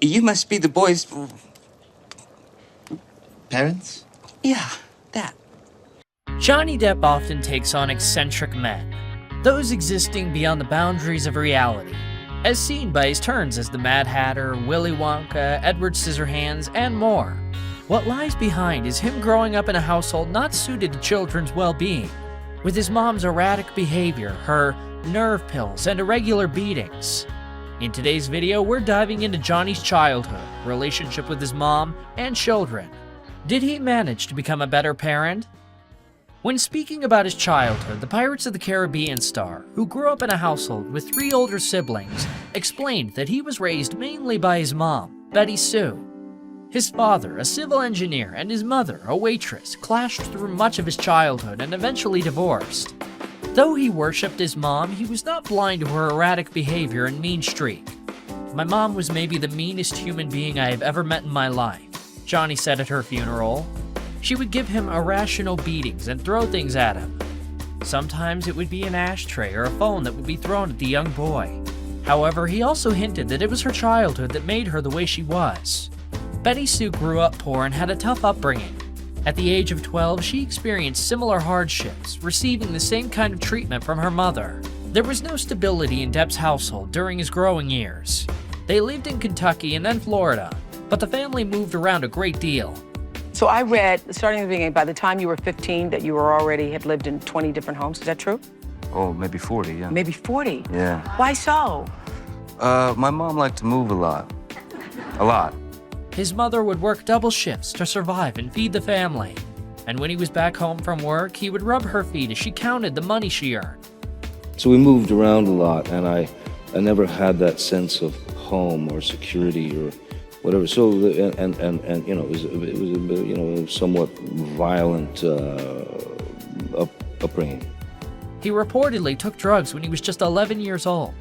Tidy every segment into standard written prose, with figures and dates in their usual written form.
You must be the boy's... Parents? Yeah, that. Johnny Depp often takes on eccentric men, those existing beyond the boundaries of reality, as seen by his turns as the Mad Hatter, Willy Wonka, Edward Scissorhands, and more. What lies behind is him growing up in a household not suited to children's well-being, with his mom's erratic behavior, her nerve pills, and irregular beatings. In today's video, we're diving into Johnny's childhood, relationship with his mom, and children. Did he manage to become a better parent? When speaking about his childhood, the Pirates of the Caribbean star, who grew up in a household with 3 older siblings, explained that he was raised mainly by his mom, Betty Sue. His father, a civil engineer, and his mother, a waitress, clashed through much of his childhood and eventually divorced. Though he worshipped his mom, he was not blind to her erratic behavior and mean streak. "My mom was maybe the meanest human being I have ever met in my life," Johnny said at her funeral. She would give him irrational beatings and throw things at him. Sometimes it would be an ashtray or a phone that would be thrown at the young boy. However, he also hinted that it was her childhood that made her the way she was. Betty Sue grew up poor and had a tough upbringing. At the age of 12, she experienced similar hardships, receiving the same kind of treatment from her mother. There was no stability in Depp's household during his growing years. They lived in Kentucky and then Florida, but the family moved around a great deal. So I read, starting at the beginning, by the time you were 15, that you had lived in 20 different homes. Is that true? Oh, maybe 40, yeah. Maybe 40? Yeah. Why so? My mom liked to move a lot. A lot. His mother would work double shifts to survive and feed the family. And when he was back home from work, he would rub her feet as she counted the money she earned. So we moved around a lot, and I never had that sense of home or security or whatever. So and you know, it was a somewhat violent upbringing. He reportedly took drugs when he was just 11 years old.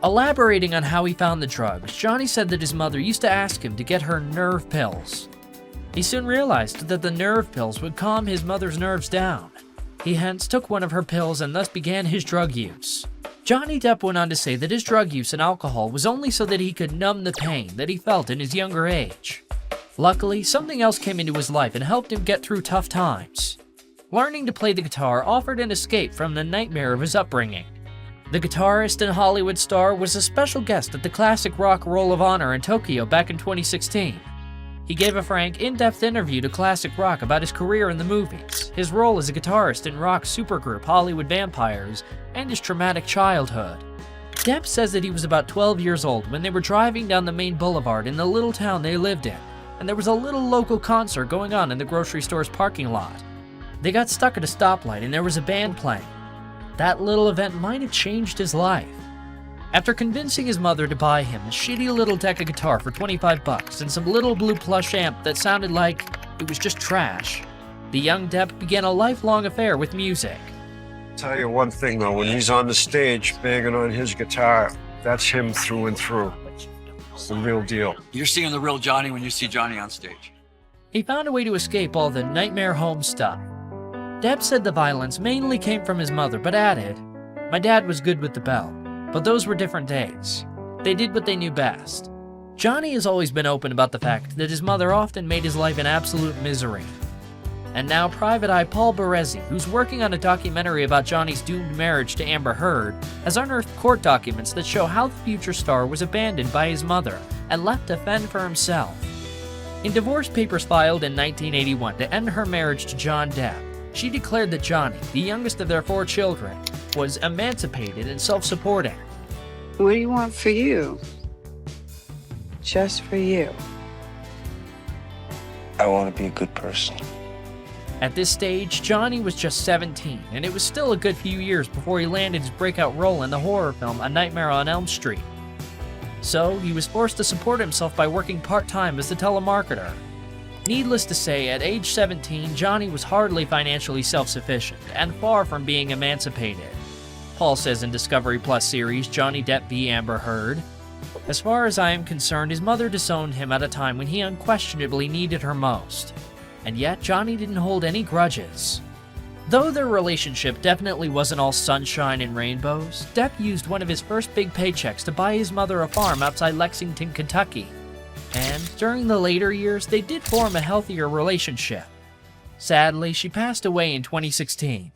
Elaborating on how he found the drugs, Johnny said that his mother used to ask him to get her nerve pills. He soon realized that the nerve pills would calm his mother's nerves down. He hence took one of her pills and thus began his drug use. Johnny Depp went on to say that his drug use and alcohol was only so that he could numb the pain that he felt in his younger age. Luckily, something else came into his life and helped him get through tough times. Learning to play the guitar offered an escape from the nightmare of his upbringing. The guitarist and Hollywood star was a special guest at the classic rock Roll of Honor in Tokyo back in 2016. He gave a frank, in-depth interview to Classic Rock about his career in the movies, his role as a guitarist in rock supergroup Hollywood Vampires, and his traumatic childhood. Depp says that he was about 12 years old when they were driving down the main boulevard in the little town they lived in, and there was a little local concert going on in the grocery store's parking lot. They got stuck at a stoplight and there was a band playing. That little event might have changed his life. After convincing his mother to buy him a shitty little deck of guitar for $25 and some little blue plush amp that sounded like it was just trash, the young Depp began a lifelong affair with music. Tell you one thing though, when he's on the stage banging on his guitar, that's him through and through. It's the real deal. You're seeing the real Johnny when you see Johnny on stage. He found a way to escape all the nightmare home stuff. Depp said the violence mainly came from his mother, but added, "My dad was good with the belt, but those were different days. They did what they knew best." Johnny has always been open about the fact that his mother often made his life an absolute misery. And now Private Eye Paul Baresi, who's working on a documentary about Johnny's doomed marriage to Amber Heard, has unearthed court documents that show how the future star was abandoned by his mother and left to fend for himself. In divorce papers filed in 1981 to end her marriage to John Depp, she declared that Johnny, the youngest of their 4 children, was emancipated and self-supporting. What do you want for you? Just for you. I want to be a good person. At this stage, Johnny was just 17, and it was still a good few years before he landed his breakout role in the horror film A Nightmare on Elm Street. So, he was forced to support himself by working part-time as a telemarketer. Needless to say, at age 17, Johnny was hardly financially self-sufficient and far from being emancipated. Paul says in Discovery Plus series Johnny Depp v. Amber Heard, "As far as I am concerned, his mother disowned him at a time when he unquestionably needed her most. And yet, Johnny didn't hold any grudges." Though their relationship definitely wasn't all sunshine and rainbows, Depp used one of his first big paychecks to buy his mother a farm outside Lexington, Kentucky. and during the later years, they did form a healthier relationship. Sadly, she passed away in 2016.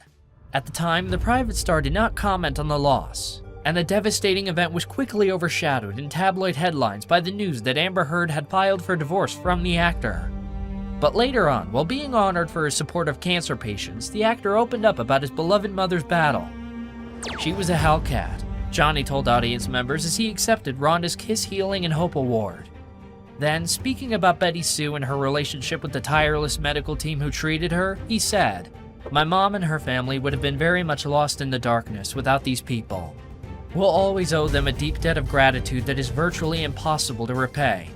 At the time, the private star did not comment on the loss, and the devastating event was quickly overshadowed in tabloid headlines by the news that Amber Heard had filed for divorce from the actor. But later on, while being honored for his support of cancer patients, the actor opened up about his beloved mother's battle. She was a Hellcat, Johnny told audience members as he accepted Rhonda's Kiss Healing and Hope Award. Then, speaking about Betty Sue and her relationship with the tireless medical team who treated her, he said, "My mom and her family would have been very much lost in the darkness without these people. We'll always owe them a deep debt of gratitude that is virtually impossible to repay."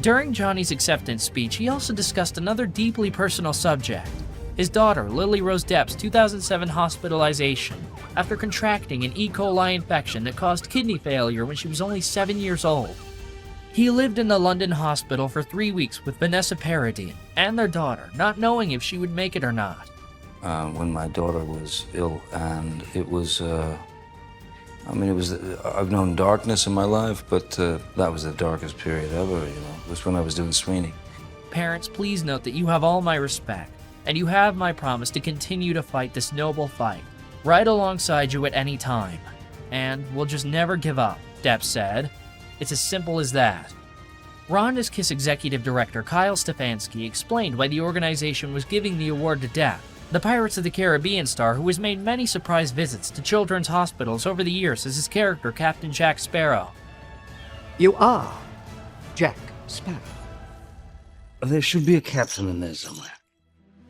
During Johnny's acceptance speech, he also discussed another deeply personal subject, his daughter Lily Rose Depp's 2007 hospitalization after contracting an E. coli infection that caused kidney failure when she was only 7 years old. He lived in the London hospital for 3 weeks with Vanessa Paradis and their daughter, not knowing if she would make it or not. When my daughter was ill, and it was, I've known darkness in my life, but that was the darkest period ever, It was when I was doing Sweeney. Parents, please note that you have all my respect, and you have my promise to continue to fight this noble fight, right alongside you at any time. And we'll just never give up, Depp said. It's as simple as that. Rhonda's Kiss executive director Kyle Stefanski explained why the organization was giving the award to Depp, the Pirates of the Caribbean star who has made many surprise visits to children's hospitals over the years as his character Captain Jack Sparrow. You are Jack Sparrow. There should be a captain in there somewhere.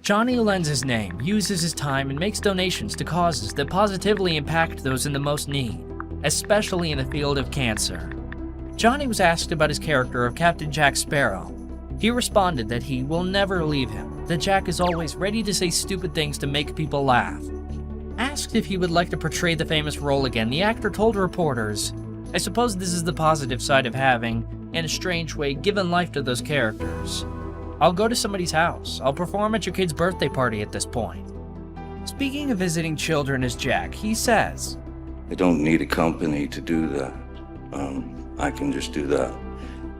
Johnny lends his name, uses his time, and makes donations to causes that positively impact those in the most need, especially in the field of cancer. Johnny was asked about his character of Captain Jack Sparrow. He responded that he will never leave him, that Jack is always ready to say stupid things to make people laugh. Asked if he would like to portray the famous role again, the actor told reporters, "I suppose this is the positive side of having, in a strange way, given life to those characters. I'll go to somebody's house. I'll perform at your kid's birthday party at this point." Speaking of visiting children as Jack, he says, I don't need a company to do that. I can just do that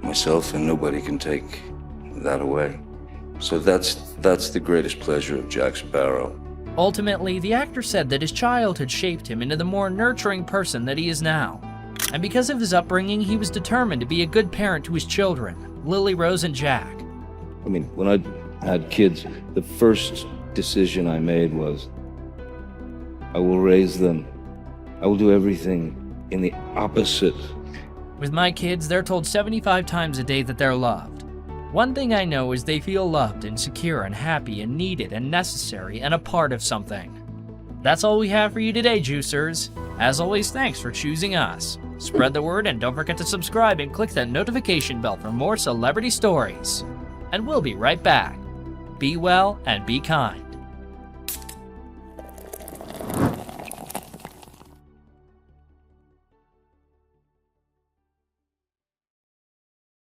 myself, and nobody can take that away. So that's the greatest pleasure of Jack Sparrow. Ultimately, the actor said that his childhood shaped him into the more nurturing person that he is now. And because of his upbringing, he was determined to be a good parent to his children, Lily Rose and Jack. I mean, when I had kids, the first decision I made was, I will raise them. I will do everything in the opposite. With my kids, they're told 75 times a day that they're loved. One thing I know is they feel loved and secure and happy and needed and necessary and a part of something. That's all we have for you today, Juicers. As always, thanks for choosing us. Spread the word and don't forget to subscribe and click that notification bell for more celebrity stories. And we'll be right back. Be well and be kind.